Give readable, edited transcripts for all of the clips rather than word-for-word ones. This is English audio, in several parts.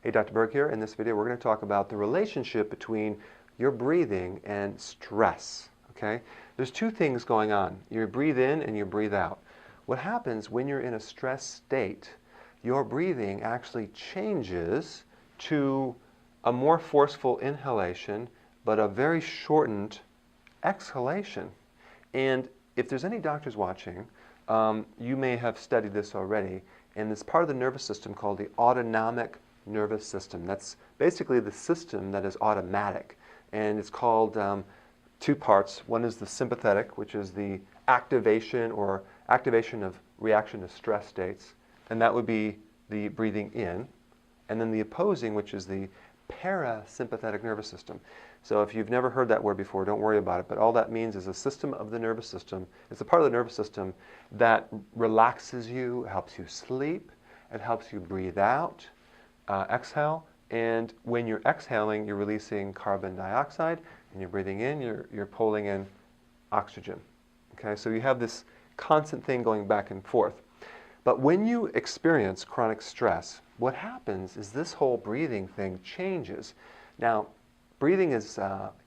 Hey, Dr. Berg here. In this video, we're going to talk about the relationship between your breathing and stress, okay? There's two things going on. You breathe in and you breathe out. What happens when you're in a stress state, your breathing actually changes to a more forceful inhalation, but a very shortened exhalation. And if there's any doctors watching, you may have studied this already, and it's part of the nervous system called the autonomic nervous system. That's basically the system that is automatic, and it's called two parts. One is the sympathetic, which is the activation of reaction to stress states, and that would be the breathing in, and then the opposing, which is the parasympathetic nervous system. So if you've never heard that word before, don't worry about it, but all that means is a system of the nervous system. It's a part of the nervous system that relaxes you, helps you sleep, it helps you breathe out, exhale, and when you're exhaling, you're releasing carbon dioxide, and you're breathing in, you're pulling in oxygen. Okay, so you have this constant thing going back and forth. But when you experience chronic stress, what happens is this whole breathing thing changes. Now, breathing is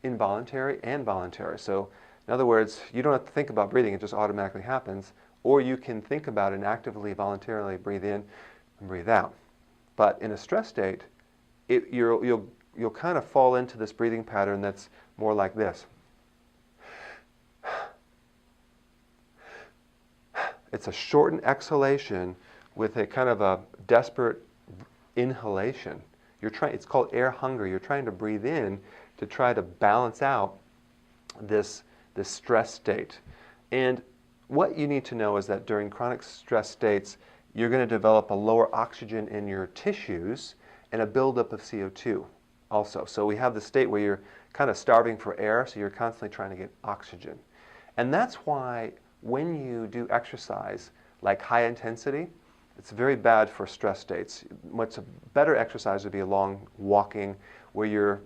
involuntary and voluntary. So, in other words, you don't have to think about breathing, it just automatically happens. Or you can think about it and actively, voluntarily breathe in and breathe out. But in a stress state, you'll kind of fall into this breathing pattern that's more like this. It's a shortened exhalation with a kind of a desperate inhalation. It's called air hunger. You're trying to breathe in to try to balance out this stress state. And what you need to know is that during chronic stress states, you're going to develop a lower oxygen in your tissues and a buildup of CO2 also. So we have the state where you're kind of starving for air, so you're constantly trying to get oxygen. And that's why when you do exercise like high intensity, it's very bad for stress states. What's a better exercise would be a long walking where you're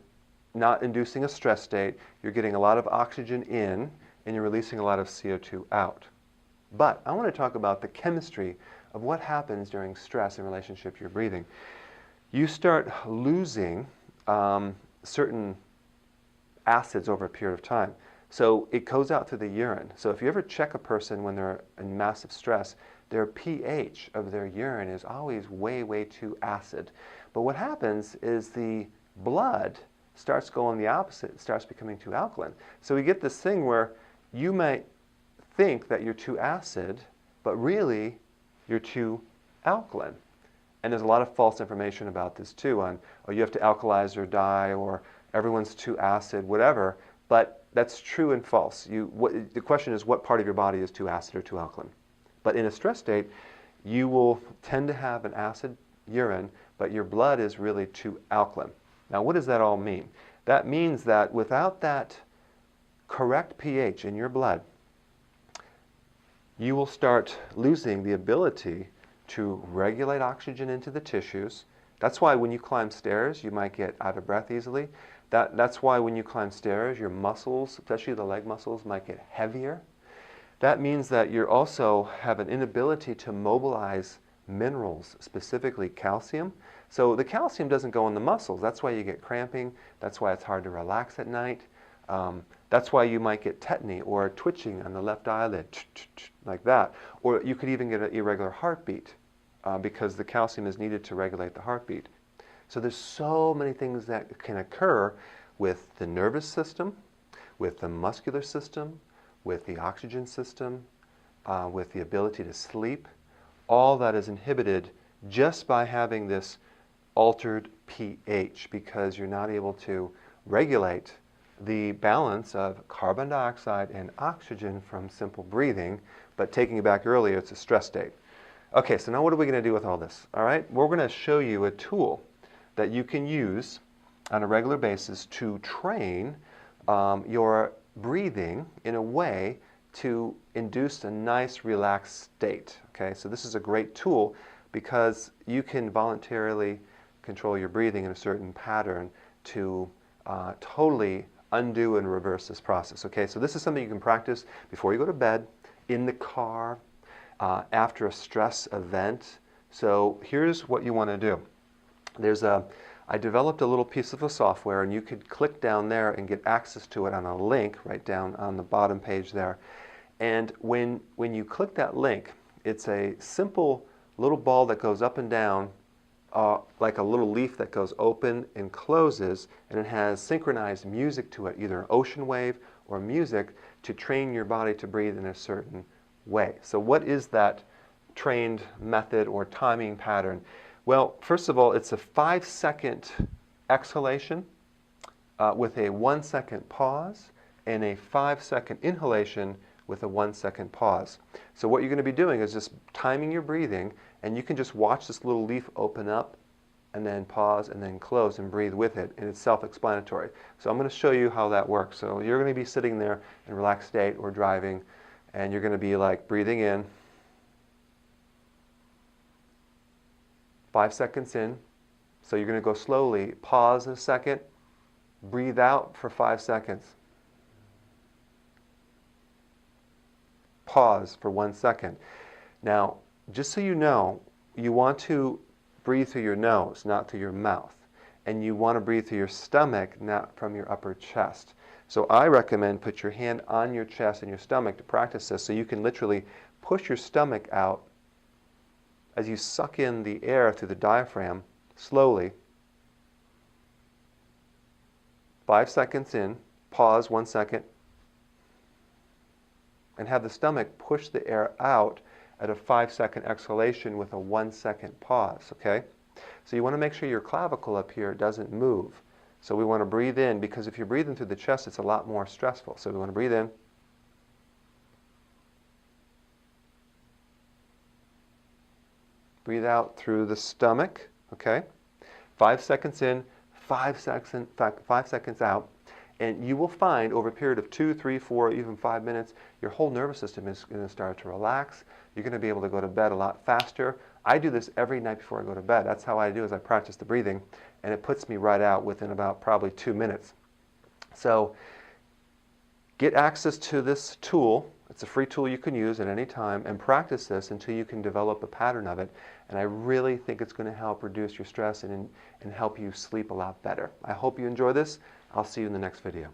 not inducing a stress state, you're getting a lot of oxygen in, and you're releasing a lot of CO2 out. But I want to talk about the chemistry of what happens during stress in relationship to your breathing. You start losing certain acids over a period of time. So it goes out through the urine. So if you ever check a person when they're in massive stress, their pH of their urine is always way, way too acid. But what happens is the blood starts going the opposite. It starts becoming too alkaline. So we get this thing where you might think that you're too acid, but really you're too alkaline. And there's a lot of false information about this too on, oh, you have to alkalize or die, or everyone's too acid, whatever. But that's true and false. The question is, what part of your body is too acid or too alkaline? But in a stress state, you will tend to have an acid urine, but your blood is really too alkaline. Now, what does that all mean? That means that without that correct pH in your blood, you will start losing the ability to regulate oxygen into the tissues. That's why when you climb stairs, you might get out of breath easily. That's why when you climb stairs, your muscles, especially the leg muscles, might get heavier. That means that you also have an inability to mobilize minerals, specifically calcium. So the calcium doesn't go in the muscles. That's why you get cramping. That's why it's hard to relax at night. That's why you might get tetany or twitching on the left eyelid, like that. Or you could even get an irregular heartbeat because the calcium is needed to regulate the heartbeat. So there's so many things that can occur with the nervous system, with the muscular system, with the oxygen system, with the ability to sleep. All that is inhibited just by having this altered pH because you're not able to regulate the balance of carbon dioxide and oxygen from simple breathing, but taking it back earlier, it's a stress state. Okay, so now what are we going to do with all this? All right, we're going to show you a tool that you can use on a regular basis to train your breathing in a way to induce a nice relaxed state. Okay, so this is a great tool because you can voluntarily control your breathing in a certain pattern to totally undo and reverse this process. Okay, so this is something you can practice before you go to bed, in the car, after a stress event. So here's what you want to do. I developed a little piece of a software, and you could click down there and get access to it on a link right down on the bottom page there. And when you click that link, it's a simple little ball that goes up and down, like a little leaf that goes open and closes, and it has synchronized music to it, either an ocean wave or music, to train your body to breathe in a certain way. So what is that trained method or timing pattern? Well, first of all, it's a 5-second exhalation with a 1-second pause, and a 5-second inhalation with a 1-second pause. So what you're going to be doing is just timing your breathing, and you can just watch this little leaf open up and then pause and then close and breathe with it, and it's self-explanatory. So I'm going to show you how that works. So you're going to be sitting there in relaxed state or driving, and you're going to be like breathing in, 5 seconds in. So you're going to go slowly, pause in a second, breathe out for 5 seconds. Pause for 1 second. Now, just so you know, you want to breathe through your nose, not through your mouth. And you want to breathe through your stomach, not from your upper chest. So I recommend put your hand on your chest and your stomach to practice this, so you can literally push your stomach out as you suck in the air through the diaphragm slowly. 5 seconds in, pause 1 second, and have the stomach push the air out at a 5-second exhalation with a 1-second pause, okay? So you want to make sure your clavicle up here doesn't move. So we want to breathe in, because if you're breathing through the chest, it's a lot more stressful. So we want to breathe in. Breathe out through the stomach, okay? 5 seconds in, 5 seconds out. And you will find over a period of 2, 3, 4, even 5 minutes, your whole nervous system is going to start to relax. You're going to be able to go to bed a lot faster. I do this every night before I go to bed. That's how I do, is I practice the breathing, and it puts me right out within about probably 2 minutes. So get access to this tool. It's a free tool you can use at any time, and practice this until you can develop a pattern of it. And I really think it's going to help reduce your stress and help you sleep a lot better. I hope you enjoy this. I'll see you in the next video.